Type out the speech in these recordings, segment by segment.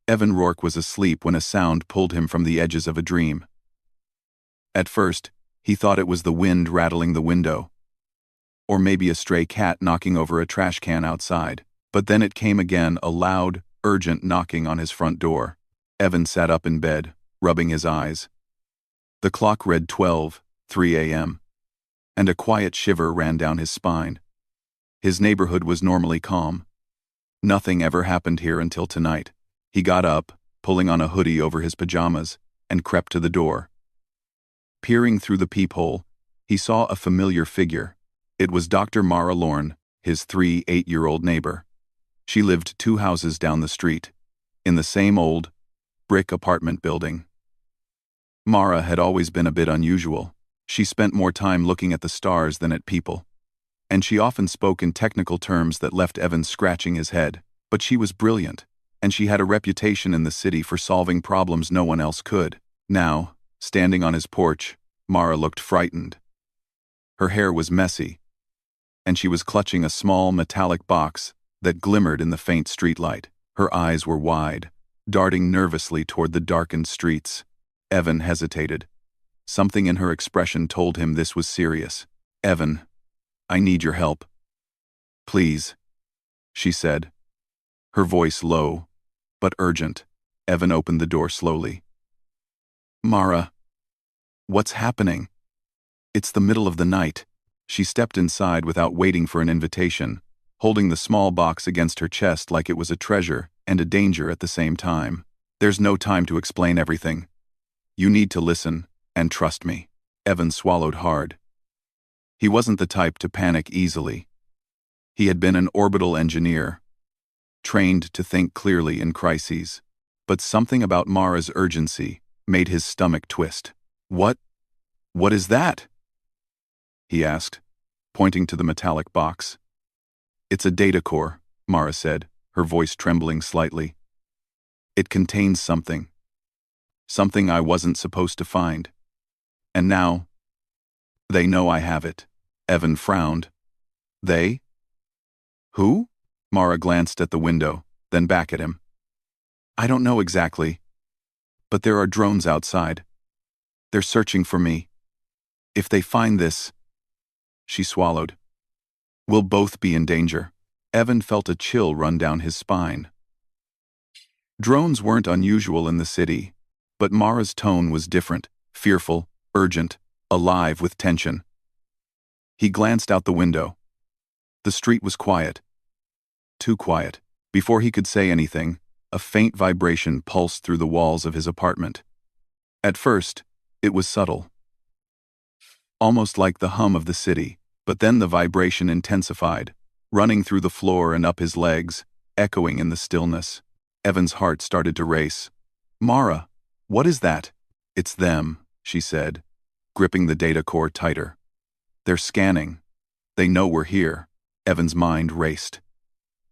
Evan Rourke was asleep when a sound pulled him from the edges of a dream. At first, he thought it was the wind rattling the window, or maybe a stray cat knocking over a trash can outside. But then it came again, a loud, urgent knocking on his front door. Evan sat up in bed, rubbing his eyes. The clock read 12:03 a.m., and a quiet shiver ran down his spine. His neighborhood was normally calm. Nothing ever happened here until tonight. He got up, pulling on a hoodie over his pajamas, and crept to the door. Peering through the peephole, he saw a familiar figure. It was Dr. Mara Lorne, his 8-year-old neighbor. She lived 2 houses down the street, in the same old, brick apartment building. Mara had always been a bit unusual. She spent more time looking at the stars than at people, and she often spoke in technical terms that left Evan scratching his head. But she was brilliant, and she had a reputation in the city for solving problems no one else could. Now, standing on his porch, Mara looked frightened. Her hair was messy, and she was clutching a small metallic box that glimmered in the faint streetlight. Her eyes were wide, darting nervously toward the darkened streets. Evan hesitated. Something in her expression told him this was serious. "Evan, I need your help. Please," she said, her voice low, but urgent. Evan opened the door slowly. "Mara, what's happening?" "It's the middle of the night." She stepped inside without waiting for an invitation, holding the small box against her chest like it was a treasure and a danger at the same time. "There's no time to explain everything. You need to listen and trust me." Evan swallowed hard. He wasn't the type to panic easily. He had been an orbital engineer, trained to think clearly in crises. But something about Mara's urgency made his stomach twist. What is that?" he asked, pointing to the metallic box. "It's a data core," Mara said, her voice trembling slightly. "It contains something I wasn't supposed to find. And now, they know I have it." Evan frowned. "They? Who?" Mara glanced at the window, then back at him. "I don't know exactly, but there are drones outside. They're searching for me. If they find this," she swallowed, "we'll both be in danger." Evan felt a chill run down his spine. Drones weren't unusual in the city, but Mara's tone was different, fearful, urgent, alive with tension. He glanced out the window. The street was quiet. Too quiet. Before he could say anything, a faint vibration pulsed through the walls of his apartment. At first, it was subtle, almost like the hum of the city, but then the vibration intensified, running through the floor and up his legs, echoing in the stillness. Evan's heart started to race. "Mara, what is that?" "It's them," she said, gripping the data core tighter. "They're scanning. They know we're here." Evan's mind raced.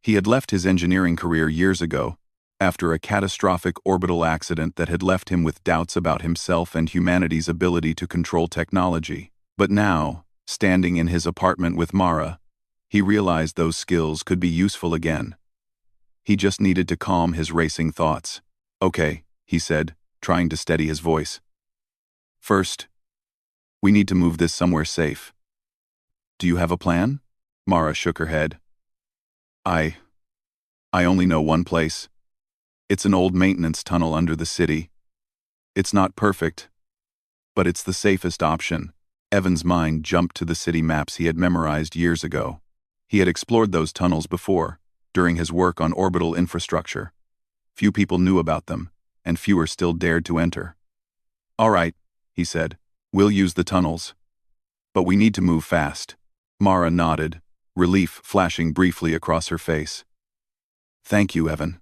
He had left his engineering career years ago, after a catastrophic orbital accident that had left him with doubts about himself and humanity's ability to control technology. But now, standing in his apartment with Mara, he realized those skills could be useful again. He just needed to calm his racing thoughts. "Okay," he said, trying to steady his voice. "First, we need to move this somewhere safe." "Do you have a plan?" Mara shook her head. I only know one place. It's an old maintenance tunnel under the city. It's not perfect, but it's the safest option." Evan's mind jumped to the city maps he had memorized years ago. He had explored those tunnels before, during his work on orbital infrastructure. Few people knew about them, and fewer still dared to enter. "All right," he said, "we'll use the tunnels. But we need to move fast." Mara nodded, relief flashing briefly across her face. "Thank you, Evan.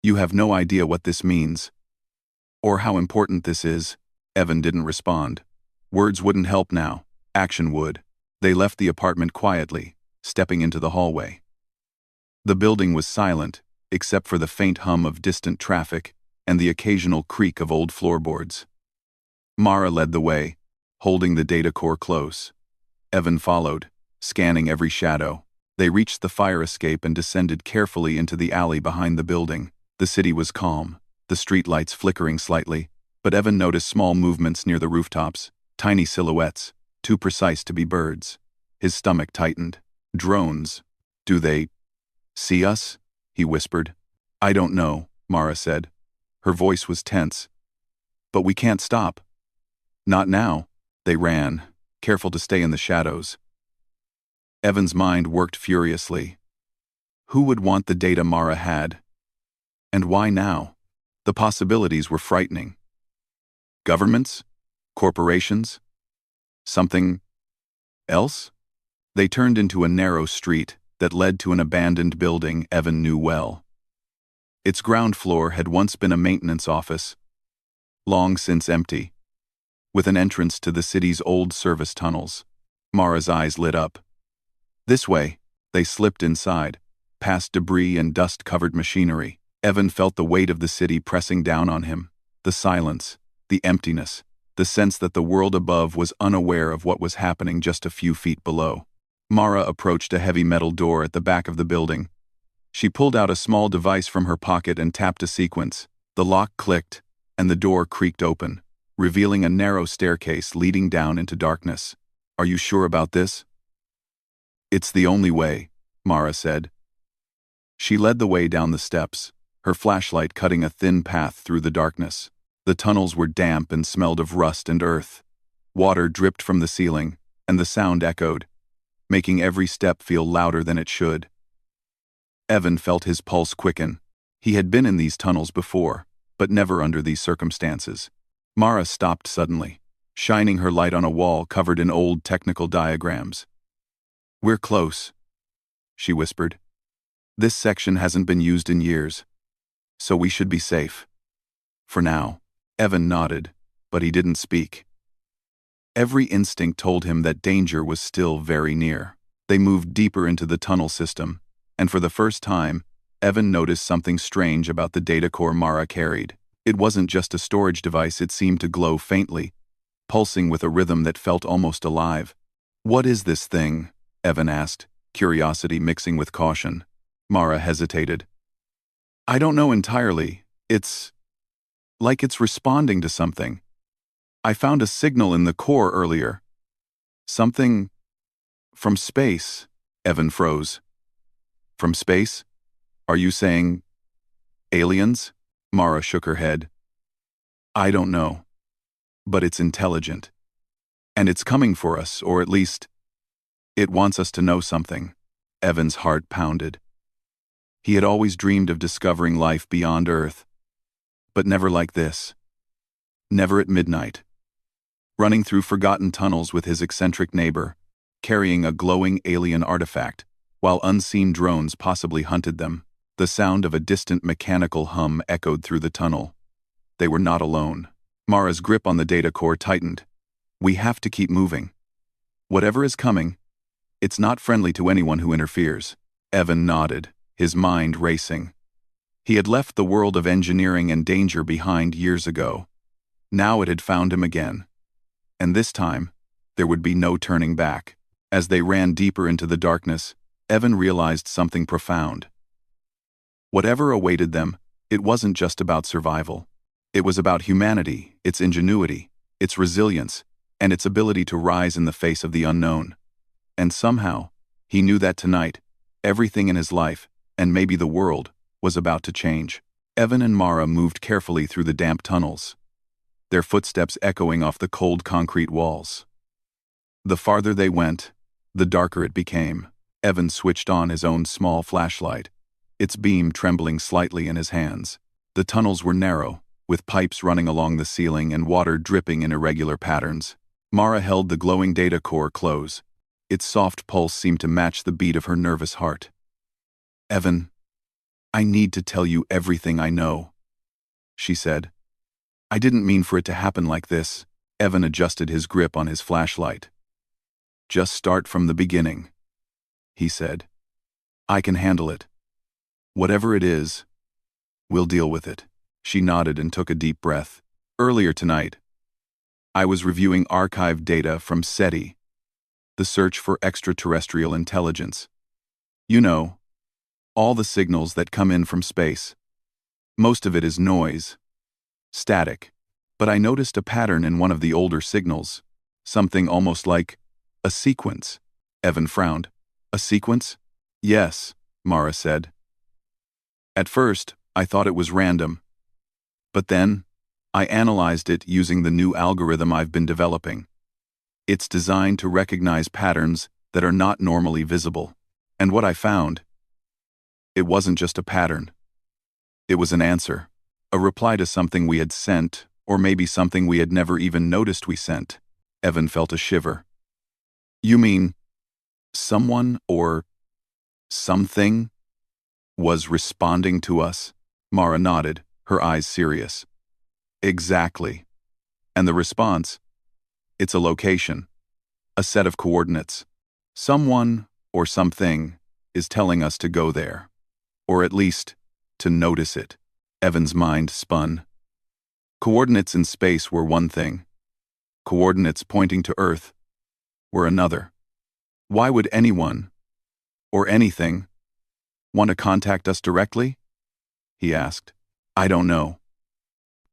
You have no idea what this means, or how important this is." Evan didn't respond. Words wouldn't help now. Action would. They left the apartment quietly, stepping into the hallway. The building was silent, except for the faint hum of distant traffic and the occasional creak of old floorboards. Mara led the way, holding the data core close. Evan followed, scanning every shadow. They reached the fire escape and descended carefully into the alley behind the building. The city was calm, the streetlights flickering slightly, but Evan noticed small movements near the rooftops, tiny silhouettes, too precise to be birds. His stomach tightened. Drones. Do they see us? He whispered. I don't know, Mara said. Her voice was tense. But we can't stop. Not now. They ran, careful to stay in the shadows. Evan's mind worked furiously. Who would want the data Mara had? And why now? The possibilities were frightening. Governments? Corporations? Something else? They turned into a narrow street that led to an abandoned building Evan knew well. Its ground floor had once been a maintenance office, long since empty, with an entrance to the city's old service tunnels. Mara's eyes lit up. This way, they slipped inside, past debris and dust-covered machinery. Evan felt the weight of the city pressing down on him, the silence, the emptiness, the sense that the world above was unaware of what was happening just a few feet below. Mara approached a heavy metal door at the back of the building. She pulled out a small device from her pocket and tapped a sequence. The lock clicked, and the door creaked open, revealing a narrow staircase leading down into darkness. Are you sure about this? It's the only way, Mara said. She led the way down the steps, her flashlight cutting a thin path through the darkness. The tunnels were damp and smelled of rust and earth. Water dripped from the ceiling, and the sound echoed, making every step feel louder than it should. Evan felt his pulse quicken. He had been in these tunnels before, but never under these circumstances. Mara stopped suddenly, shining her light on a wall covered in old technical diagrams. We're close, she whispered. This section hasn't been used in years, so we should be safe. For now. Evan nodded, but he didn't speak. Every instinct told him that danger was still very near. They moved deeper into the tunnel system, and for the first time, Evan noticed something strange about the data core Mara carried. It wasn't just a storage device, it seemed to glow faintly, pulsing with a rhythm that felt almost alive. What is this thing? Evan asked, curiosity mixing with caution. Mara hesitated. I don't know entirely. It's like it's responding to something. I found a signal in the core earlier. Something from space. Evan froze. From space? Are you saying aliens? Mara shook her head. I don't know. But it's intelligent. And it's coming for us, or at least, it wants us to know something. Evan's heart pounded. He had always dreamed of discovering life beyond Earth, but never like this. Never at midnight. Running through forgotten tunnels with his eccentric neighbor, carrying a glowing alien artifact, while unseen drones possibly hunted them. The sound of a distant mechanical hum echoed through the tunnel. They were not alone. Mara's grip on the data core tightened. We have to keep moving. Whatever is coming, it's not friendly to anyone who interferes. Evan nodded, his mind racing. He had left the world of engineering and danger behind years ago. Now it had found him again. And this time, there would be no turning back. As they ran deeper into the darkness, Evan realized something profound. Whatever awaited them, it wasn't just about survival. It was about humanity, its ingenuity, its resilience, and its ability to rise in the face of the unknown. And somehow, he knew that tonight, everything in his life, and maybe the world, was about to change. Evan and Mara moved carefully through the damp tunnels, their footsteps echoing off the cold concrete walls. The farther they went, the darker it became. Evan switched on his own small flashlight, its beam trembling slightly in his hands. The tunnels were narrow, with pipes running along the ceiling and water dripping in irregular patterns. Mara held the glowing data core close. Its soft pulse seemed to match the beat of her nervous heart. Evan, I need to tell you everything I know, she said. I didn't mean for it to happen like this. Evan adjusted his grip on his flashlight. Just start from the beginning, he said. I can handle it. Whatever it is, we'll deal with it. She nodded and took a deep breath. Earlier tonight, I was reviewing archived data from SETI, the search for extraterrestrial intelligence. You know, all the signals that come in from space. Most of it is noise, static. But I noticed a pattern in one of the older signals. Something almost like a sequence. Evan frowned. A sequence? Yes, Mara said. At first, I thought it was random. But then, I analyzed it using the new algorithm I've been developing. It's designed to recognize patterns that are not normally visible. And what I found, it wasn't just a pattern. It was an answer. A reply to something we had sent, or maybe something we had never even noticed we sent. Evan felt a shiver. You mean, someone or something was responding to us? Mara nodded, her eyes serious. Exactly. And the response? It's a location, a set of coordinates. Someone or something is telling us to go there, or at least to notice it. Evan's mind spun. Coordinates in space were one thing. Coordinates pointing to Earth were another. Why would anyone, or anything, want to contact us directly? He asked. I don't know,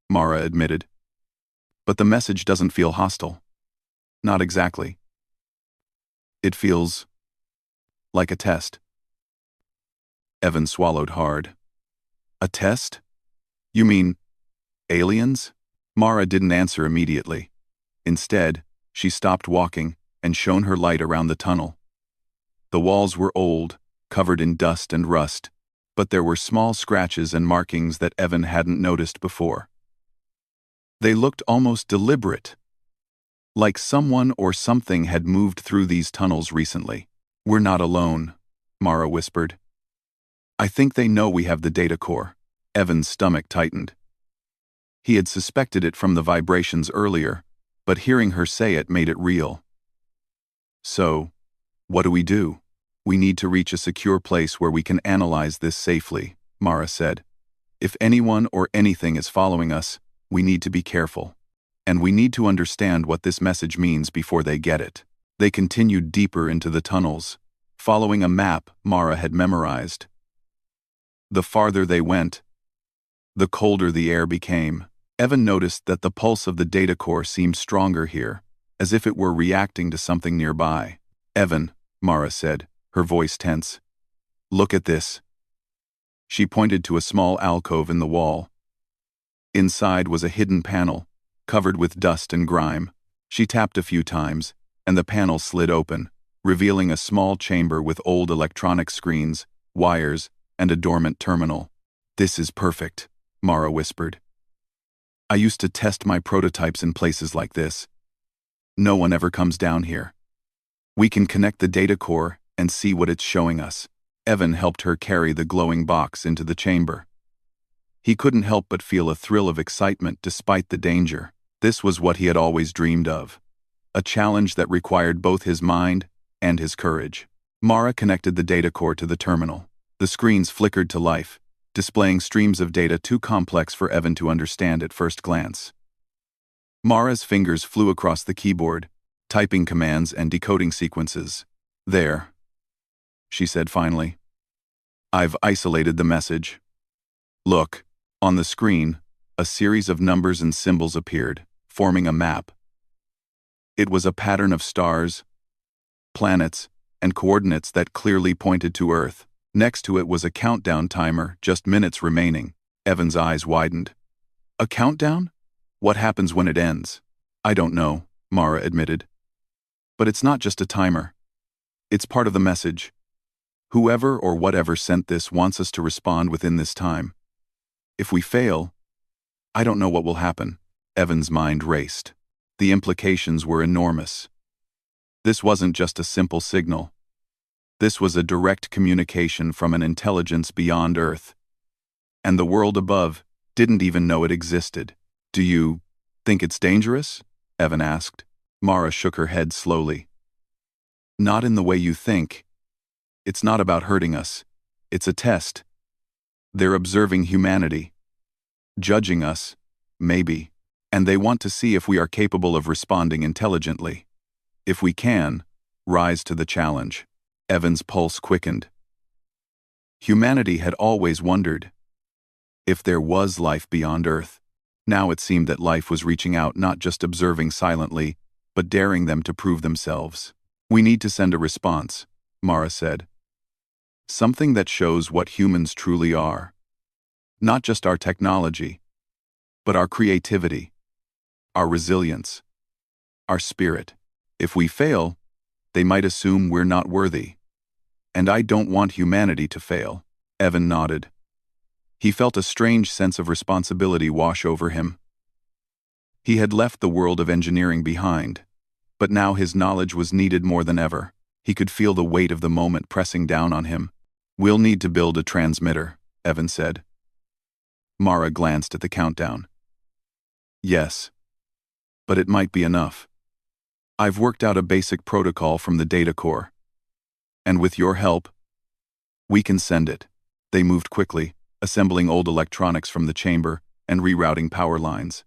Mara admitted. But the message doesn't feel hostile. Not exactly. It feels like a test. Evan swallowed hard. A test? You mean aliens? Mara didn't answer immediately. Instead, she stopped walking and shone her light around the tunnel. The walls were old, covered in dust and rust, but there were small scratches and markings that Evan hadn't noticed before. They looked almost deliberate, like someone or something had moved through these tunnels recently. We're not alone, Mara whispered. I think they know we have the data core. Evan's stomach tightened. He had suspected it from the vibrations earlier, but hearing her say it made it real. So, what do? We need to reach a secure place where we can analyze this safely, Mara said. If anyone or anything is following us, we need to be careful. And we need to understand what this message means before they get it. They continued deeper into the tunnels, following a map Mara had memorized. The farther they went, the colder the air became. Evan noticed that the pulse of the data core seemed stronger here, as if it were reacting to something nearby. Evan, Mara said, her voice tense. Look at this. She pointed to a small alcove in the wall. Inside was a hidden panel, covered with dust and grime. She tapped a few times, and the panel slid open, revealing a small chamber with old electronic screens, wires, and a dormant terminal. This is perfect, Mara whispered. I used to test my prototypes in places like this. No one ever comes down here. We can connect the data core and see what it's showing us. Evan helped her carry the glowing box into the chamber. He couldn't help but feel a thrill of excitement despite the danger. This was what he had always dreamed of. A challenge that required both his mind and his courage. Mara connected the data core to the terminal. The screens flickered to life, displaying streams of data too complex for Evan to understand at first glance. Mara's fingers flew across the keyboard, typing commands and decoding sequences. There, she said finally. I've isolated the message. Look, on the screen, a series of numbers and symbols appeared, forming a map. It was a pattern of stars, planets, and coordinates that clearly pointed to Earth. Next to it was a countdown timer, just minutes remaining. Evan's eyes widened. A countdown? What happens when it ends? I don't know, Mara admitted. But it's not just a timer. It's part of the message. Whoever or whatever sent this wants us to respond within this time. If we fail, I don't know what will happen. Evan's mind raced. The implications were enormous. This wasn't just a simple signal. This was a direct communication from an intelligence beyond Earth. And the world above didn't even know it existed. Do you think it's dangerous? Evan asked. Mara shook her head slowly. Not in the way you think. It's not about hurting us. It's a test. They're observing humanity. Judging us, maybe. And they want to see if we are capable of responding intelligently. If we can, rise to the challenge. Evan's pulse quickened. Humanity had always wondered. If there was life beyond Earth. Now it seemed that life was reaching out, not just observing silently, but daring them to prove themselves. "We need to send a response," Mara said. "Something that shows what humans truly are. Not just our technology, but our creativity, our resilience, our spirit. If we fail, they might assume we're not worthy. And I don't want humanity to fail." Evan nodded. He felt a strange sense of responsibility wash over him. He had left the world of engineering behind, but now his knowledge was needed more than ever. He could feel the weight of the moment pressing down on him. "We'll need to build a transmitter," Evan said. Mara glanced at the countdown. "Yes, but it might be enough. I've worked out a basic protocol from the data core. And with your help, we can send it." They moved quickly, assembling old electronics from the chamber and rerouting power lines.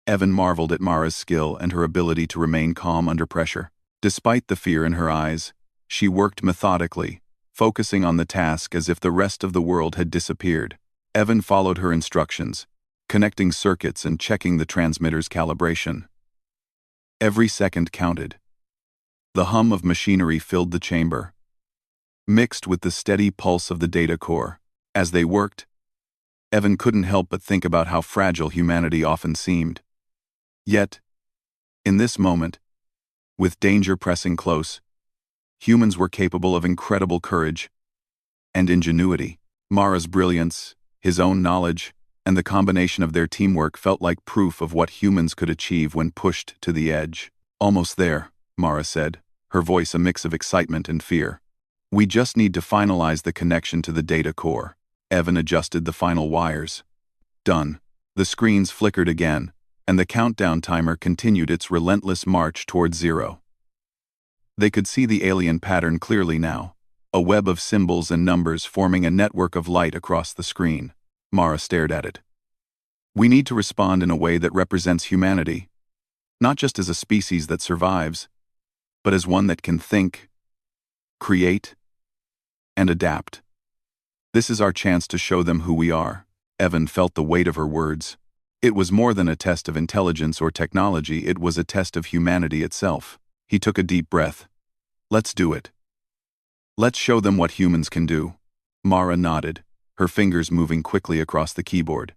Evan marveled at Mara's skill and her ability to remain calm under pressure. Despite the fear in her eyes, she worked methodically, focusing on the task as if the rest of the world had disappeared. Evan followed her instructions, connecting circuits and checking the transmitter's calibration. Every second counted. The hum of machinery filled the chamber, mixed with the steady pulse of the data core. As they worked, Evan couldn't help but think about how fragile humanity often seemed. Yet, in this moment, with danger pressing close, humans were capable of incredible courage and ingenuity. Mara's brilliance, his own knowledge, and the combination of their teamwork felt like proof of what humans could achieve when pushed to the edge. "Almost there," Mara said, her voice a mix of excitement and fear. "We just need to finalize the connection to the data core." Evan adjusted the final wires. Done. The screens flickered again, and the countdown timer continued its relentless march toward zero. They could see the alien pattern clearly now, a web of symbols and numbers forming a network of light across the screen. Mara stared at it. "We need to respond in a way that represents humanity, not just as a species that survives, but as one that can think, create, and adapt. This is our chance to show them who we are." Evan felt the weight of her words. It was more than a test of intelligence or technology, it was a test of humanity itself. He took a deep breath. "Let's do it. Let's show them what humans can do." Mara nodded, her fingers moving quickly across the keyboard.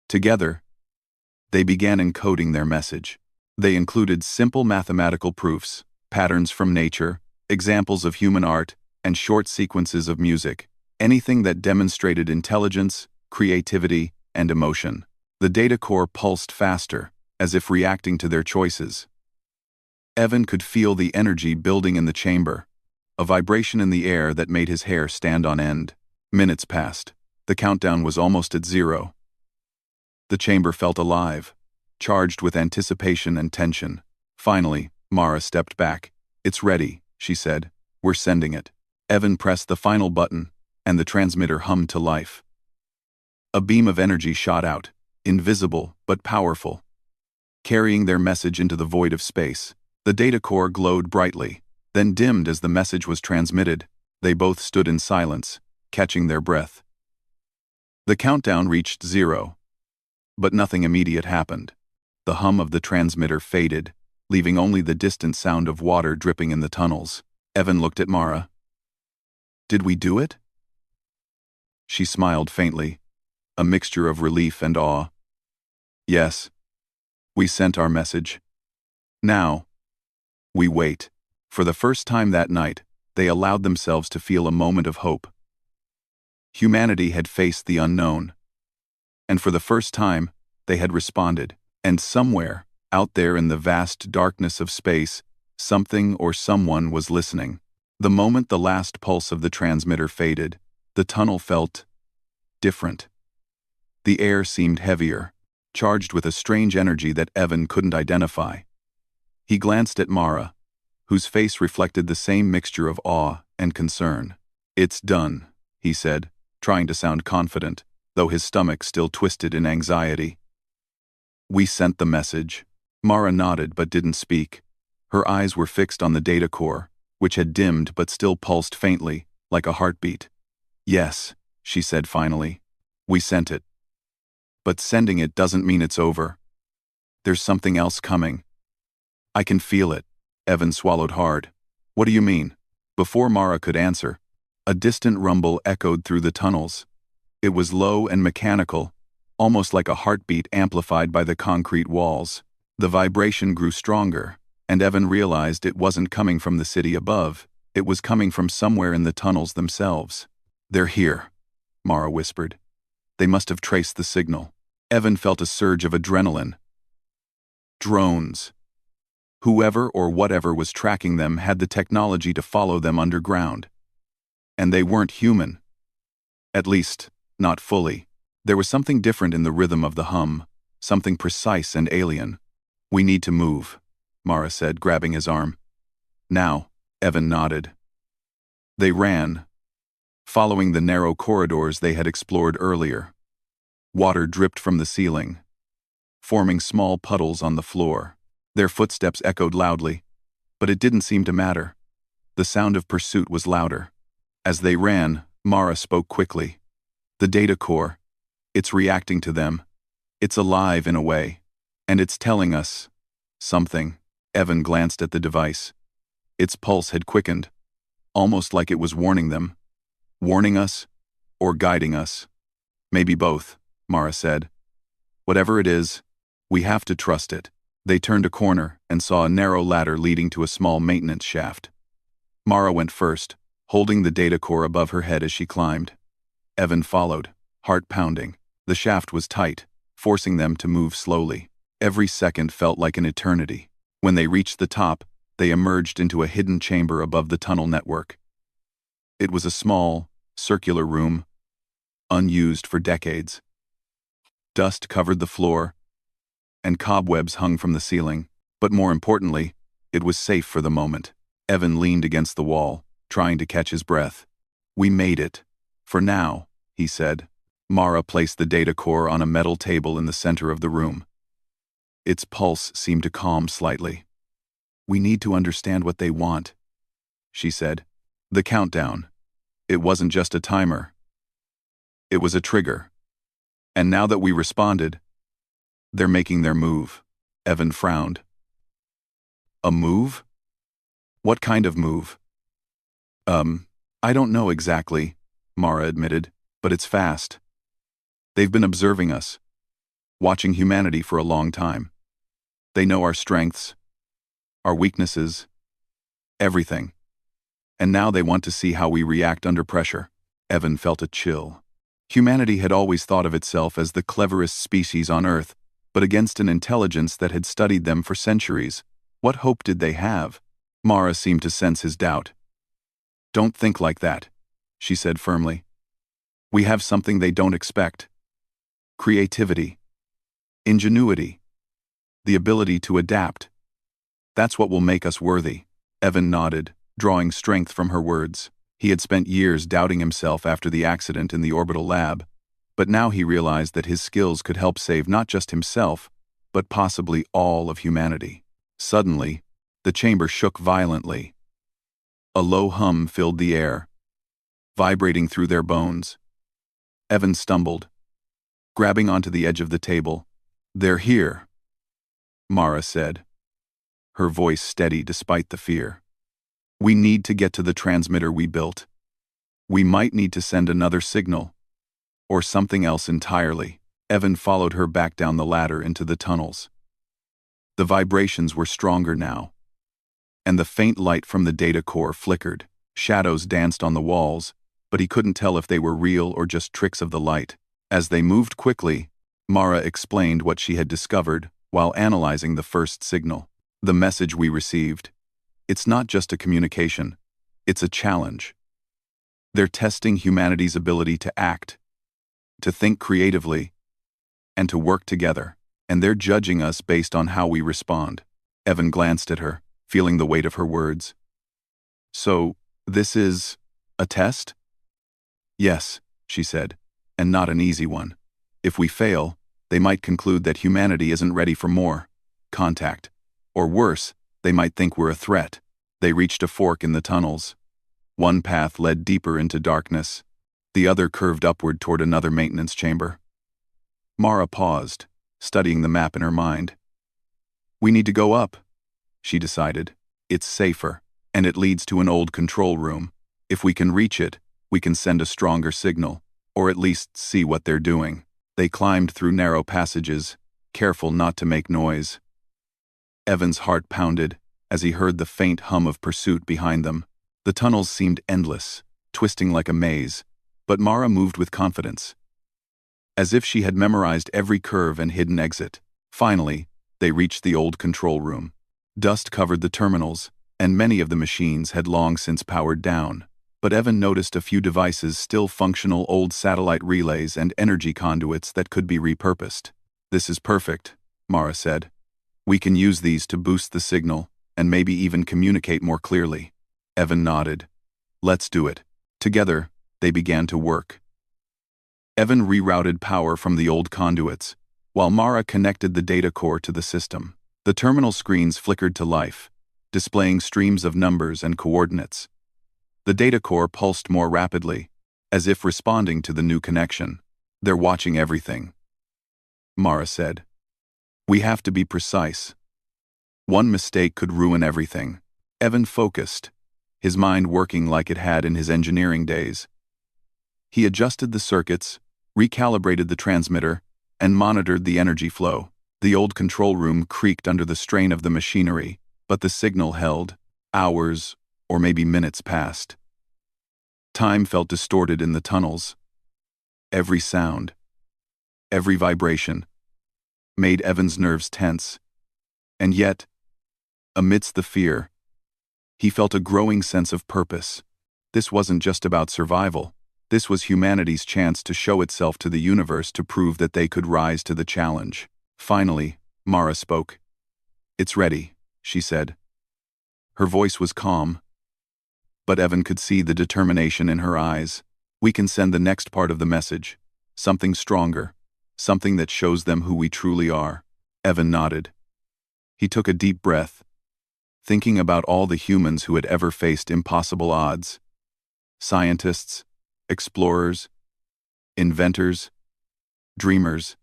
Together, they began encoding their message. They included simple mathematical proofs, patterns from nature, examples of human art, and short sequences of music, anything that demonstrated intelligence, creativity, and emotion. The data core pulsed faster, as if reacting to their choices. Evan could feel the energy building in the chamber, a vibration in the air that made his hair stand on end. Minutes passed. The countdown was almost at zero. The chamber felt alive, charged with anticipation and tension. Finally, Mara stepped back. "It's ready," she said. "We're sending it." Evan pressed the final button, and the transmitter hummed to life. A beam of energy shot out, invisible but powerful, carrying their message into the void of space. The data core glowed brightly, then dimmed as the message was transmitted. They both stood in silence, catching their breath. The countdown reached zero, but nothing immediate happened. The hum of the transmitter faded, leaving only the distant sound of water dripping in the tunnels. Evan looked at Mara. "Did we do it?" She smiled faintly, a mixture of relief and awe. "Yes, we sent our message. Now, we wait." For the first time that night, they allowed themselves to feel a moment of hope. Humanity had faced the unknown. And for the first time, they had responded. And somewhere, out there in the vast darkness of space, something or someone was listening. The moment the last pulse of the transmitter faded, the tunnel felt different. The air seemed heavier, charged with a strange energy that Evan couldn't identify. He glanced at Mara, whose face reflected the same mixture of awe and concern. "It's done," he said, trying to sound confident, though his stomach still twisted in anxiety. "We sent the message." Mara nodded but didn't speak. Her eyes were fixed on the data core, which had dimmed but still pulsed faintly, like a heartbeat. "Yes," she said finally. We sent it. But sending it doesn't mean it's over. There's something else coming. I can feel it. Evan swallowed hard. What do you mean? Before Mara could answer, a distant rumble echoed through the tunnels. It was low and mechanical, almost like a heartbeat amplified by the concrete walls. The vibration grew stronger, and Evan realized it wasn't coming from the city above. It was coming from somewhere in the tunnels themselves. They're here, Mara whispered. They must have traced the signal. Evan felt a surge of adrenaline. Drones. Whoever or whatever was tracking them had the technology to follow them underground. And they weren't human. At least, not fully. There was something different in the rhythm of the hum, something precise and alien. We need to move, Mara said, grabbing his arm. Now, Evan nodded. They ran, following the narrow corridors they had explored earlier. Water dripped from the ceiling, forming small puddles on the floor. Their footsteps echoed loudly, but it didn't seem to matter. The sound of pursuit was louder. As they ran, Mara spoke quickly. The data core, it's reacting to them. It's alive in a way, and it's telling us something. Evan glanced at the device. Its pulse had quickened, almost like it was warning them. Warning us, or guiding us. Maybe both, Mara said. Whatever it is, we have to trust it. They turned a corner and saw a narrow ladder leading to a small maintenance shaft. Mara went first, holding the data core above her head as she climbed. Evan followed, heart pounding. The shaft was tight, forcing them to move slowly. Every second felt like an eternity. When they reached the top, they emerged into a hidden chamber above the tunnel network. It was a small, circular room, unused for decades. Dust covered the floor, and cobwebs hung from the ceiling. But more importantly, it was safe for the moment. Evan leaned against the wall, trying to catch his breath. We made it. For now, he said. Mara placed the data core on a metal table in the center of the room. Its pulse seemed to calm slightly. We need to understand what they want, she said. The countdown. It wasn't just a timer. It was a trigger. And now that we responded, they're making their move. Evan frowned. A move? What kind of move? I don't know exactly, Mara admitted, but it's fast. They've been observing us, watching humanity for a long time. They know our strengths, our weaknesses, everything. And now they want to see how we react under pressure. Evan felt a chill. Humanity had always thought of itself as the cleverest species on Earth, but against an intelligence that had studied them for centuries, what hope did they have? Mara seemed to sense his doubt. Don't think like that, she said firmly. We have something they don't expect. Creativity. Ingenuity. The ability to adapt. That's what will make us worthy. Evan nodded, drawing strength from her words. He had spent years doubting himself after the accident in the orbital lab, but now he realized that his skills could help save not just himself, but possibly all of humanity. Suddenly, the chamber shook violently. A low hum filled the air, vibrating through their bones. Evan stumbled, grabbing onto the edge of the table. They're here, Mara said, her voice steady despite the fear. We need to get to the transmitter we built. We might need to send another signal, or something else entirely. Evan followed her back down the ladder into the tunnels. The vibrations were stronger now, and the faint light from the data core flickered. Shadows danced on the walls, but he couldn't tell if they were real or just tricks of the light. As they moved quickly, Mara explained what she had discovered while analyzing the first signal. The message we received. It's not just a communication, it's a challenge. They're testing humanity's ability to act, to think creatively, and to work together, and they're judging us based on how we respond. Evan glanced at her, feeling the weight of her words. So, this is a test? Yes, she said, and not an easy one. If we fail, they might conclude that humanity isn't ready for more contact. Or worse, they might think we're a threat. They reached a fork in the tunnels. One path led deeper into darkness. The other curved upward toward another maintenance chamber. Mara paused, studying the map in her mind. "We need to go up," she decided. "It's safer, and it leads to an old control room. If we can reach it, we can send a stronger signal, or at least see what they're doing." They climbed through narrow passages, careful not to make noise. Evan's heart pounded as he heard the faint hum of pursuit behind them. The tunnels seemed endless, twisting like a maze, but Mara moved with confidence, as if she had memorized every curve and hidden exit. Finally, they reached the old control room. Dust covered the terminals, and many of the machines had long since powered down. But Evan noticed a few devices still functional, old satellite relays and energy conduits that could be repurposed. "This is perfect," Mara said. "We can use these to boost the signal, and maybe even communicate more clearly." Evan nodded. "Let's do it." Together, they began to work. Evan rerouted power from the old conduits, while Mara connected the data core to the system. The terminal screens flickered to life, displaying streams of numbers and coordinates. The data core pulsed more rapidly, as if responding to the new connection. "They're watching everything," Mara said. "We have to be precise. One mistake could ruin everything." Evan focused, his mind working like it had in his engineering days. He adjusted the circuits, recalibrated the transmitter, and monitored the energy flow. The old control room creaked under the strain of the machinery, but the signal held. Hours, or maybe minutes passed. Time felt distorted in the tunnels. Every sound, every vibration, made Evan's nerves tense. And yet, amidst the fear, he felt a growing sense of purpose. This wasn't just about survival. This was humanity's chance to show itself to the universe, to prove that they could rise to the challenge. Finally, Mara spoke. "It's ready," she said. Her voice was calm, but Evan could see the determination in her eyes. "We can send the next part of the message. Something stronger. Something that shows them who we truly are." Evan nodded. He took a deep breath, thinking about all the humans who had ever faced impossible odds. Scientists, explorers, inventors, dreamers.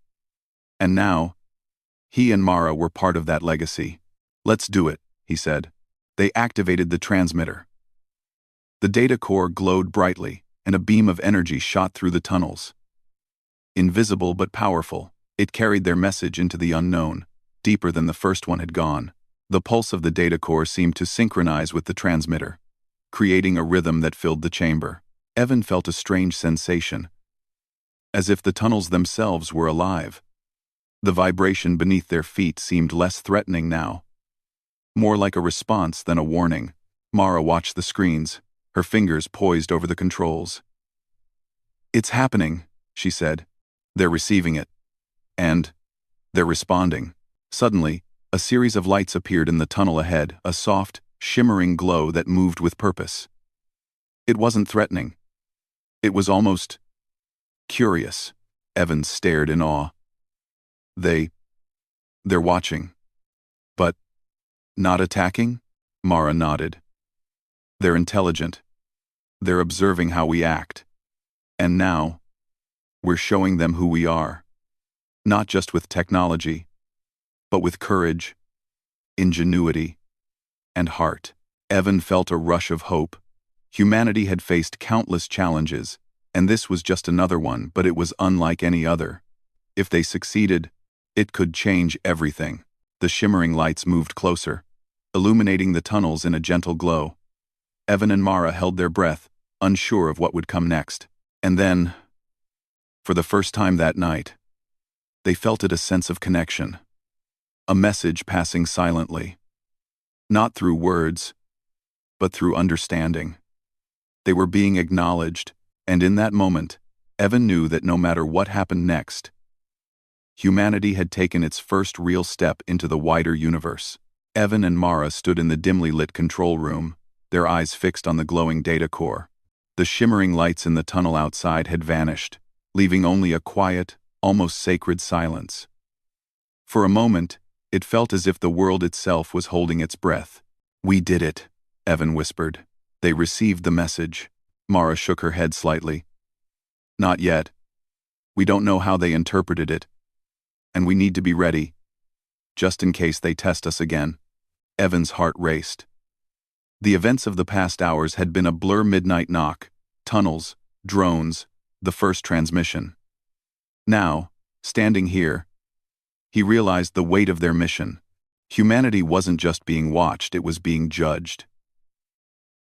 And now, he and Mara were part of that legacy. "Let's do it," he said. They activated the transmitter. The data core glowed brightly, and a beam of energy shot through the tunnels. Invisible but powerful, it carried their message into the unknown, deeper than the first one had gone. The pulse of the data core seemed to synchronize with the transmitter, creating a rhythm that filled the chamber. Evan felt a strange sensation, as if the tunnels themselves were alive. The vibration beneath their feet seemed less threatening now, more like a response than a warning. Mara watched the screens, her fingers poised over the controls. "It's happening," she said. "They're receiving it. And they're responding." Suddenly, a series of lights appeared in the tunnel ahead, a soft, shimmering glow that moved with purpose. It wasn't threatening. It was almost curious. Evan stared in awe. They're watching. But not attacking? Mara nodded. "They're intelligent. They're observing how we act. And now, we're showing them who we are. Not just with technology, but with courage, ingenuity, and heart." Evan felt a rush of hope. Humanity had faced countless challenges, and this was just another one, but it was unlike any other. If they succeeded, it could change everything. The shimmering lights moved closer, illuminating the tunnels in a gentle glow. Evan and Mara held their breath, unsure of what would come next. And then, for the first time that night, they felt a sense of connection. A message passing silently. Not through words, but through understanding. They were being acknowledged, and in that moment, Evan knew that no matter what happened next, humanity had taken its first real step into the wider universe. Evan and Mara stood in the dimly lit control room, their eyes fixed on the glowing data core. The shimmering lights in the tunnel outside had vanished, leaving only a quiet, almost sacred silence. For a moment, it felt as if the world itself was holding its breath. "We did it," Evan whispered. "They received the message." Mara shook her head slightly. Not yet. We don't know how they interpreted it, and we need to be ready, just in case they test us again. Evan's heart raced. The events of the past hours had been a blur: midnight knock, tunnels, drones, the first transmission. Now, standing here, he realized the weight of their mission. Humanity wasn't just being watched, it was being judged.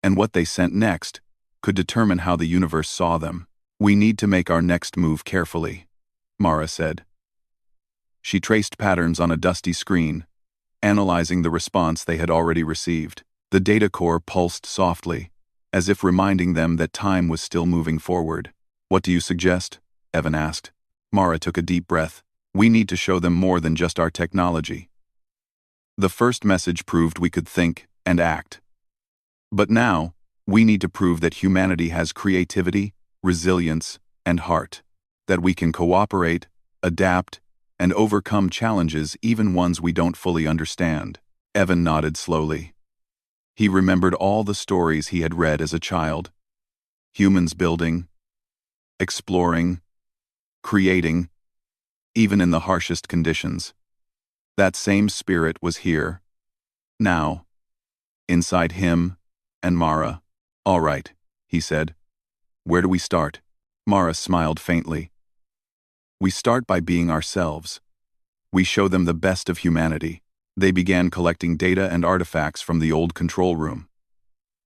And what they sent next could determine how the universe saw them. We need to make our next move carefully, Mara said. She traced patterns on a dusty screen, analyzing the response they had already received. The data core pulsed softly, as if reminding them that time was still moving forward. What do you suggest? Evan asked. Mara took a deep breath. We need to show them more than just our technology. The first message proved we could think and act. But now, we need to prove that humanity has creativity, resilience, and heart. That we can cooperate, adapt, and overcome challenges, even ones we don't fully understand. Evan nodded slowly. He remembered all the stories he had read as a child. Humans building, exploring, creating, even in the harshest conditions. That same spirit was here, now, inside him and Mara. All right, he said. Where do we start? Mara smiled faintly. We start by being ourselves. We show them the best of humanity. They began collecting data and artifacts from the old control room.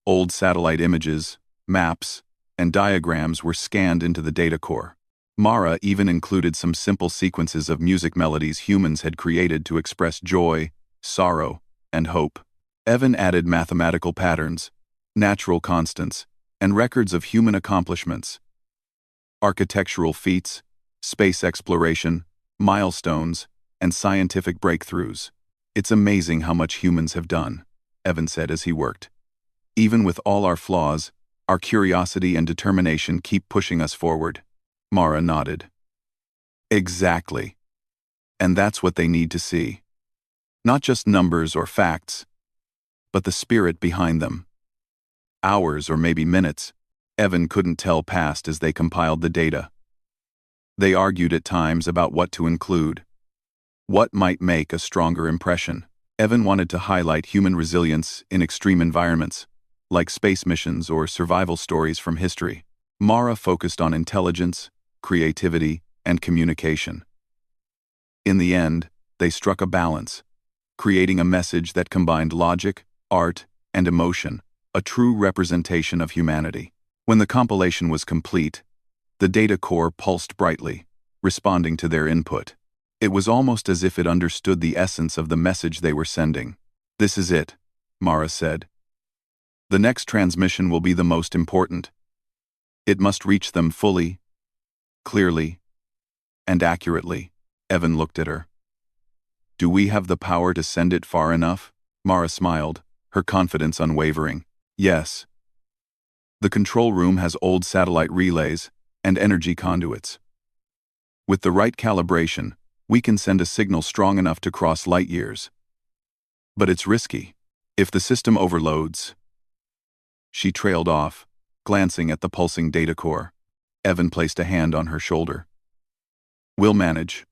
Old satellite images, maps, and diagrams were scanned into the data core. Mara even included some simple sequences of music melodies humans had created to express joy, sorrow, and hope. Evan added mathematical patterns, natural constants, and records of human accomplishments. Architectural feats, space exploration, milestones, and scientific breakthroughs. It's amazing how much humans have done, Evan said as he worked. Even with all our flaws, our curiosity and determination keep pushing us forward. Mara nodded. Exactly. And that's what they need to see. Not just numbers or facts, but the spirit behind them. Hours or maybe minutes, Evan couldn't tell passed as they compiled the data. They argued at times about what to include. What might make a stronger impression? Evan wanted to highlight human resilience in extreme environments, like space missions or survival stories from history. Mara focused on intelligence, creativity, and communication. In the end, they struck a balance, creating a message that combined logic, art, and emotion, a true representation of humanity. When the compilation was complete, the data core pulsed brightly, responding to their input. It was almost as if it understood the essence of the message they were sending. This is it, Mara said. The next transmission will be the most important. It must reach them fully, clearly, and accurately. Evan looked at her. Do we have the power to send it far enough? Mara smiled, her confidence unwavering. Yes. The control room has old satellite relays and energy conduits. With the right calibration, we can send a signal strong enough to cross light years. But it's risky. If the system overloads... She trailed off, glancing at the pulsing data core. Evan placed a hand on her shoulder. We'll manage.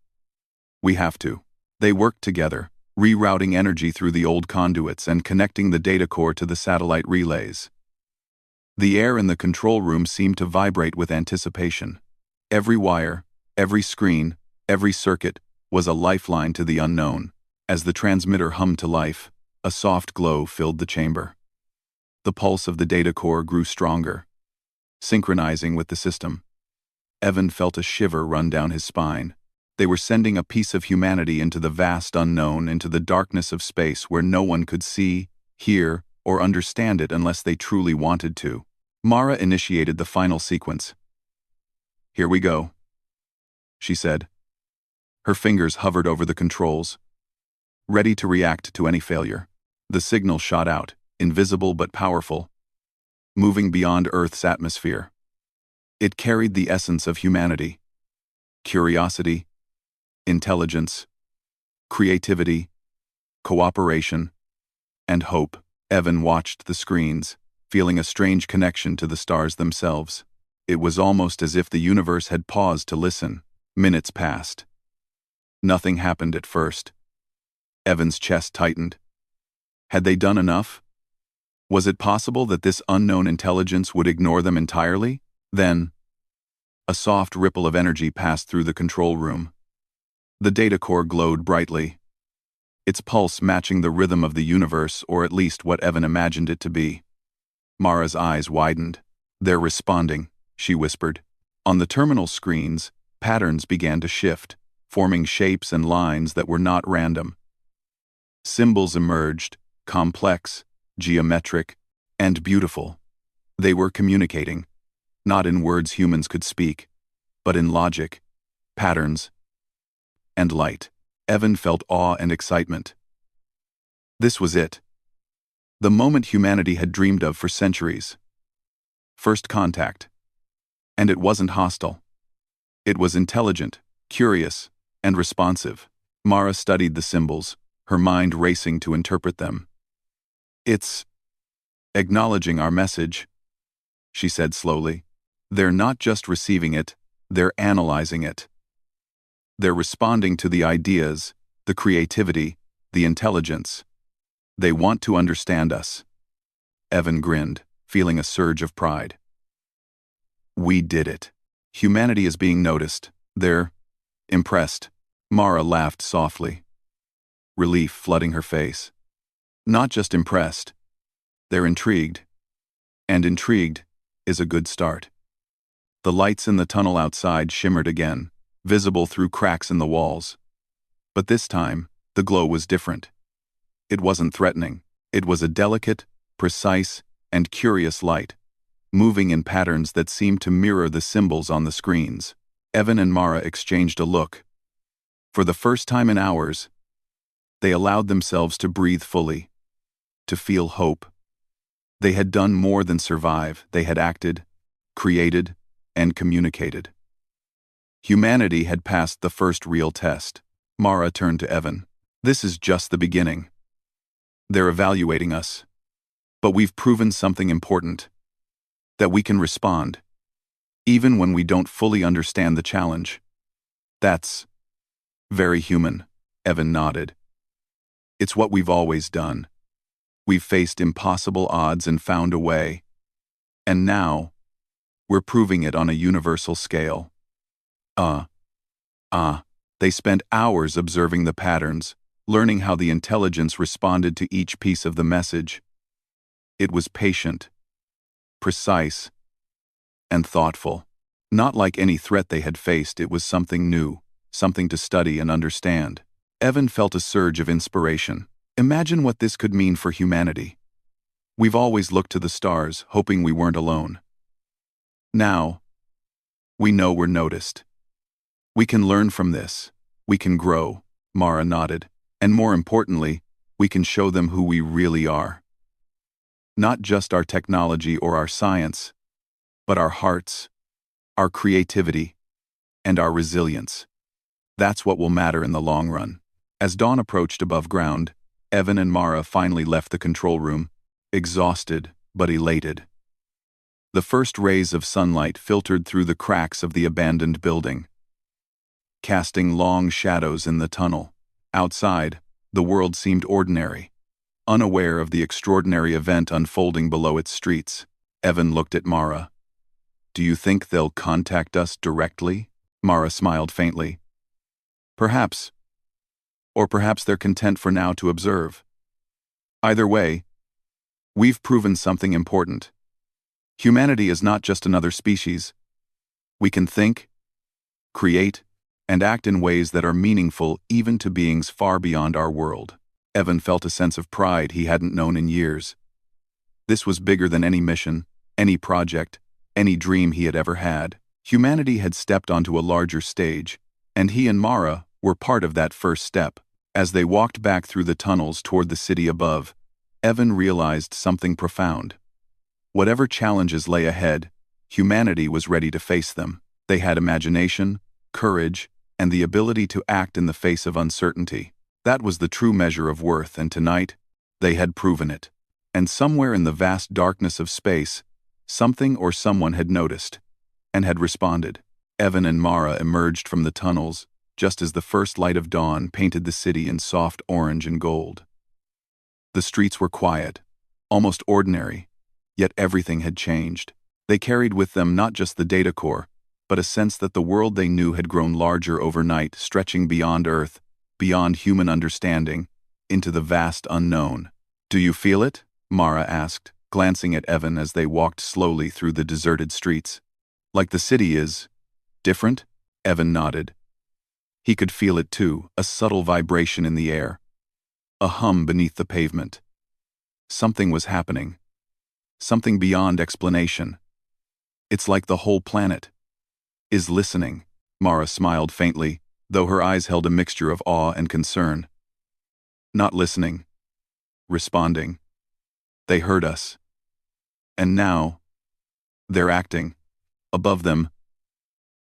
We have to. They worked together, rerouting energy through the old conduits and connecting the data core to the satellite relays. The air in the control room seemed to vibrate with anticipation. Every wire, every screen, every circuit was a lifeline to the unknown. As the transmitter hummed to life, a soft glow filled the chamber. The pulse of the data core grew stronger, synchronizing with the system. Evan felt a shiver run down his spine. They were sending a piece of humanity into the vast unknown, into the darkness of space where no one could see, hear, or understand it unless they truly wanted to. Mara initiated the final sequence. Here we go, she said. Her fingers hovered over the controls, ready to react to any failure. The signal shot out, invisible but powerful, moving beyond Earth's atmosphere. It carried the essence of humanity: curiosity, intelligence, creativity, cooperation, and hope. Evan watched the screens, feeling a strange connection to the stars themselves. It was almost as if the universe had paused to listen. Minutes passed. Nothing happened at first. Evan's chest tightened. Had they done enough? Was it possible that this unknown intelligence would ignore them entirely? Then, a soft ripple of energy passed through the control room. The data core glowed brightly, its pulse matching the rhythm of the universe, or at least what Evan imagined it to be. Mara's eyes widened. "They're responding," she whispered. On the terminal screens, patterns began to shift, forming shapes and lines that were not random. Symbols emerged, complex, geometric, and beautiful. They were communicating, not in words humans could speak, but in logic, patterns, and light. Evan felt awe and excitement. This was it. The moment humanity had dreamed of for centuries. First contact. And it wasn't hostile. It was intelligent, curious, and responsive. Mara studied the symbols, her mind racing to interpret them. "It's acknowledging our message," she said slowly. "They're not just receiving it, they're analyzing it. They're responding to the ideas, the creativity, the intelligence. They want to understand us." Evan grinned, feeling a surge of pride. "We did it. Humanity is being noticed. They're impressed." Mara laughed softly, relief flooding her face. "Not just impressed. They're intrigued. And intrigued is a good start." The lights in the tunnel outside shimmered again, visible through cracks in the walls. But this time, the glow was different. It wasn't threatening. It was a delicate, precise, and curious light, moving in patterns that seemed to mirror the symbols on the screens. Evan and Mara exchanged a look. For the first time in hours, they allowed themselves to breathe fully, to feel hope. They had done more than survive. They had acted, created, and communicated. Humanity had passed the first real test. Mara turned to Evan. "This is just the beginning. They're evaluating us. But we've proven something important. That we can respond, even when we don't fully understand the challenge. That's very human," Evan nodded. "It's what we've always done. We've faced impossible odds and found a way. And now, we're proving it on a universal scale." They spent hours observing the patterns, learning how the intelligence responded to each piece of the message. It was patient, precise, and thoughtful. Not like any threat they had faced, it was something new, something to study and understand. Evan felt a surge of inspiration. Imagine what this could mean for humanity. We've always looked to the stars, hoping we weren't alone. Now, we know we're noticed. We can learn from this. We can grow, Mara nodded. And more importantly, we can show them who we really are. Not just our technology or our science, but our hearts, our creativity, and our resilience. That's what will matter in the long run. As dawn approached above ground, Evan and Mara finally left the control room, exhausted but elated. The first rays of sunlight filtered through the cracks of the abandoned building, casting long shadows in the tunnel. Outside, the world seemed ordinary, unaware of the extraordinary event unfolding below its streets. Evan looked at Mara. "Do you think they'll contact us directly?" Mara smiled faintly. "Perhaps. Or perhaps they're content for now to observe. Either way, we've proven something important. Humanity is not just another species. We can think, create, and act in ways that are meaningful even to beings far beyond our world." Evan felt a sense of pride he hadn't known in years. This was bigger than any mission, any project, any dream he had ever had. Humanity had stepped onto a larger stage, and he and Mara were part of that first step. As they walked back through the tunnels toward the city above, Evan realized something profound. Whatever challenges lay ahead, humanity was ready to face them. They had imagination, courage, and the ability to act in the face of uncertainty. That was the true measure of worth, and tonight, they had proven it. And somewhere in the vast darkness of space, something or someone had noticed. and had responded. Evan and Mara emerged from the tunnels just as the first light of dawn painted the city in soft orange and gold. The streets were quiet, almost ordinary, yet everything had changed. They carried with them not just the data core, but a sense that the world they knew had grown larger overnight, stretching beyond Earth, beyond human understanding, into the vast unknown. "Do you feel it?" Mara asked, glancing at Evan as they walked slowly through the deserted streets. "Like the city is different?" Evan nodded. He could feel it too, a subtle vibration in the air, a hum beneath the pavement. Something was happening. Something beyond explanation. "It's like the whole planet is listening." Mara smiled faintly, though her eyes held a mixture of awe and concern. "Not listening. Responding. They heard us. And now, they're acting." Above them,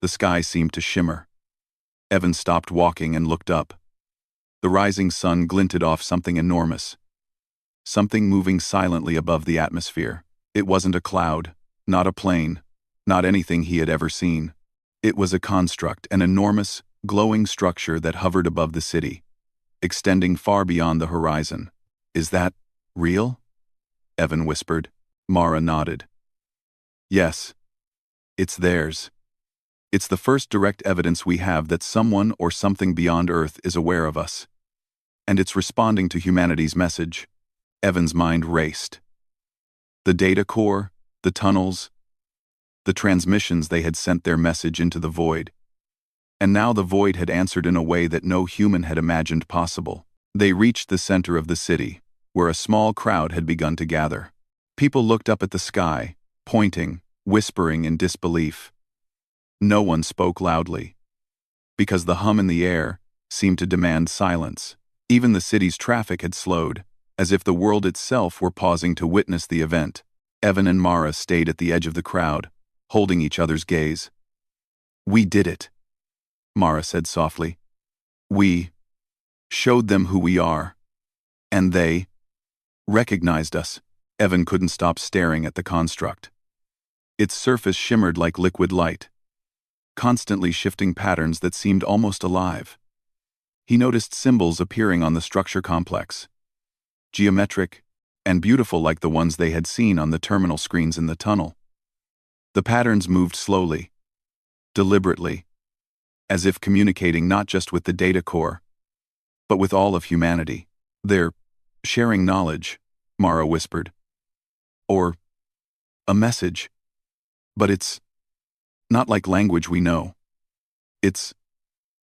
the sky seemed to shimmer. Evan stopped walking and looked up. The rising sun glinted off something enormous. Something moving silently above the atmosphere. It wasn't a cloud, not a plane, not anything he had ever seen. It was a construct, an enormous, glowing structure that hovered above the city, extending far beyond the horizon. "Is that real?" Evan whispered. Mara nodded. "Yes. It's theirs. It's the first direct evidence we have that someone or something beyond Earth is aware of us. And it's responding to humanity's message." Evan's mind raced. The data core, the tunnels, the transmissions, they had sent their message into the void. And now the void had answered in a way that no human had imagined possible. They reached the center of the city, where a small crowd had begun to gather. People looked up at the sky, pointing, whispering in disbelief. No one spoke loudly, because the hum in the air seemed to demand silence. Even the city's traffic had slowed, as if the world itself were pausing to witness the event. Evan and Mara stayed at the edge of the crowd, holding each other's gaze. "We did it," Mara said softly. "We showed them who we are, and they recognized us." Evan couldn't stop staring at the construct. Its surface shimmered like liquid light, constantly shifting patterns that seemed almost alive. He noticed symbols appearing on the structure complex, geometric and beautiful like the ones they had seen on the terminal screens in the tunnel. The patterns moved slowly, deliberately, as if communicating not just with the data core, but with all of humanity. "They're sharing knowledge," Mara whispered. "Or a message. But it's not like language we know. It's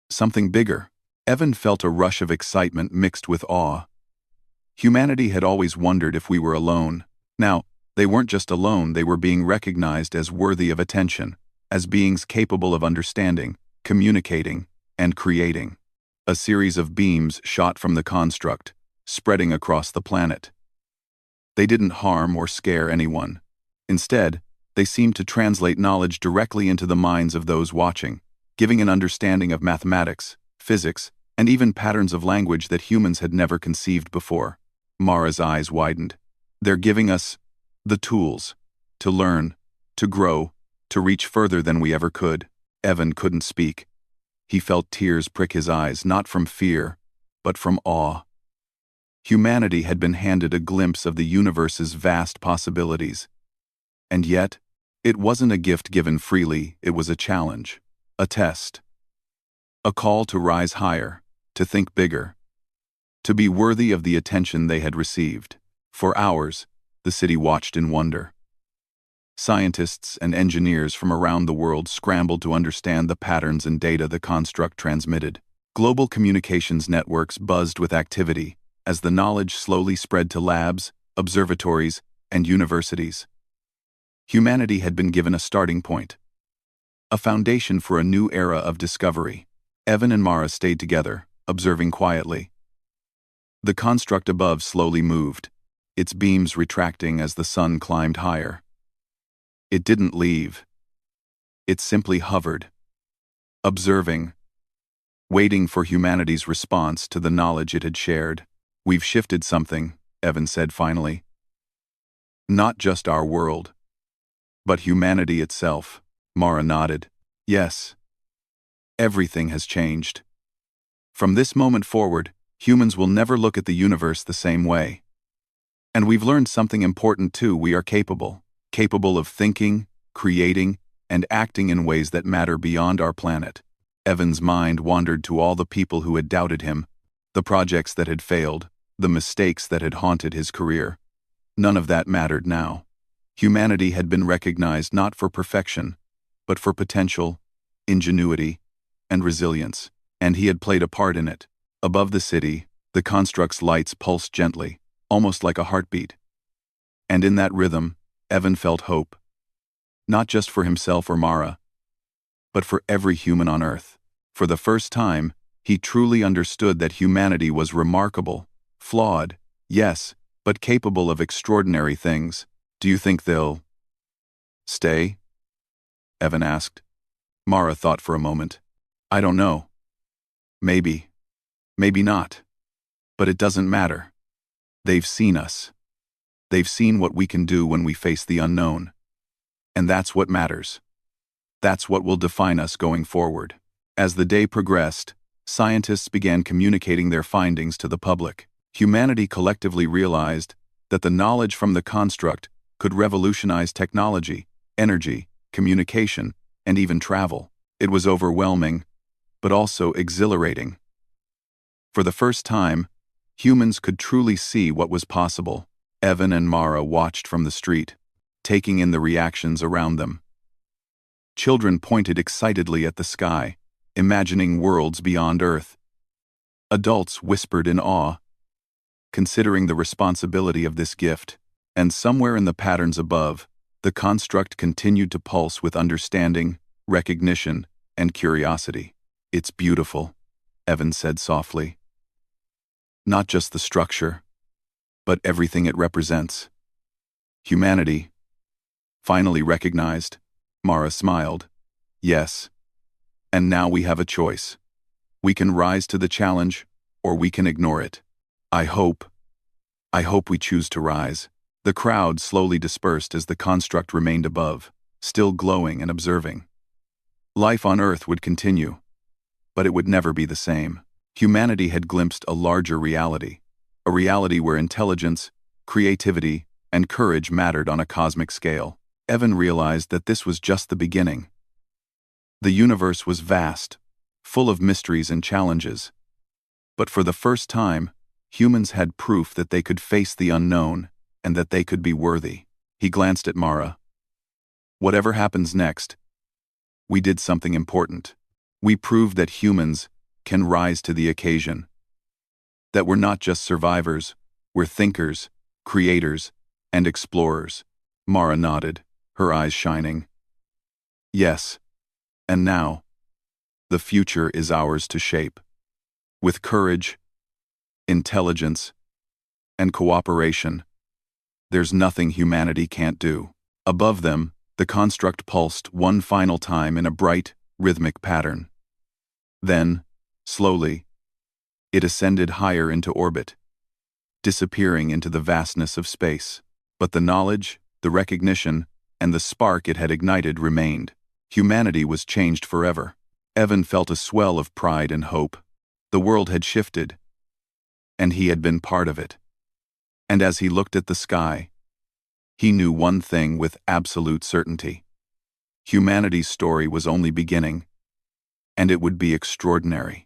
something bigger." Evan felt a rush of excitement mixed with awe. Humanity had always wondered if we were alone. Now, they weren't just alone, they were being recognized as worthy of attention, as beings capable of understanding, communicating, and creating. A series of beams shot from the construct, spreading across the planet. They didn't harm or scare anyone. Instead, they seemed to translate knowledge directly into the minds of those watching, giving an understanding of mathematics, physics, and even patterns of language that humans had never conceived before. Mara's eyes widened. "They're giving us the tools to learn, to grow, to reach further than we ever could." Evan couldn't speak. He felt tears prick his eyes, not from fear, but from awe. Humanity had been handed a glimpse of the universe's vast possibilities. And yet, it wasn't a gift given freely, it was a challenge, a test. A call to rise higher, to think bigger, to be worthy of the attention they had received. For hours, the city watched in wonder. Scientists and engineers from around the world scrambled to understand the patterns and data the construct transmitted. Global communications networks buzzed with activity as the knowledge slowly spread to labs, observatories, and universities. Humanity had been given a starting point, a foundation for a new era of discovery. Evan and Mara stayed together, observing quietly. The construct above slowly moved, its beams retracting as the sun climbed higher. It didn't leave. It simply hovered, observing, waiting for humanity's response to the knowledge it had shared. "We've shifted something," Evan said finally. "Not just our world, but humanity itself." Mara nodded. Yes. Everything has changed. From this moment forward, humans will never look at the universe the same way. And we've learned something important too. We are capable of thinking, creating, and acting in ways that matter beyond our planet. Evan's mind wandered to all the people who had doubted him, the projects that had failed, the mistakes that had haunted his career. None of that mattered now. Humanity had been recognized not for perfection, but for potential, ingenuity, and resilience, and he had played a part in it. Above the city, the construct's lights pulsed gently, almost like a heartbeat. And in that rhythm, Evan felt hope. Not just for himself or Mara, but for every human on Earth. For the first time, he truly understood that humanity was remarkable, flawed, yes, but capable of extraordinary things. Do you think they'll stay? Evan asked. Mara thought for a moment. I don't know. Maybe. Maybe not. But it doesn't matter. They've seen us. They've seen what we can do when we face the unknown. And that's what matters. That's what will define us going forward. As the day progressed, scientists began communicating their findings to the public. Humanity collectively realized that the knowledge from the construct could revolutionize technology, energy, communication, and even travel. It was overwhelming, but also exhilarating. For the first time, humans could truly see what was possible. Evan and Mara watched from the street, taking in the reactions around them. Children pointed excitedly at the sky, imagining worlds beyond Earth. Adults whispered in awe, considering the responsibility of this gift. And somewhere in the patterns above, the construct continued to pulse with understanding, recognition, and curiosity. It's beautiful, Evan said softly. Not just the structure, but everything it represents. Humanity. Finally recognized, Mara smiled. Yes. And now we have a choice. We can rise to the challenge, or we can ignore it. I hope we choose to rise. The crowd slowly dispersed as the construct remained above, still glowing and observing. Life on Earth would continue, but it would never be the same. Humanity had glimpsed a larger reality, a reality where intelligence, creativity, and courage mattered on a cosmic scale. Evan realized that this was just the beginning. The universe was vast, full of mysteries and challenges. But for the first time, humans had proof that they could face the unknown and that they could be worthy. He glanced at Mara. Whatever happens next, we did something important. We proved that humans can rise to the occasion. That we're not just survivors, we're thinkers, creators, and explorers. Mara nodded, her eyes shining. Yes, and now, the future is ours to shape. With courage, intelligence, and cooperation, there's nothing humanity can't do. Above them, the construct pulsed one final time in a bright, rhythmic pattern. Then, slowly, it ascended higher into orbit, disappearing into the vastness of space. But the knowledge, the recognition, and the spark it had ignited remained. Humanity was changed forever. Evan felt a swell of pride and hope. The world had shifted, and he had been part of it. And as he looked at the sky, he knew one thing with absolute certainty. Humanity's story was only beginning, and it would be extraordinary.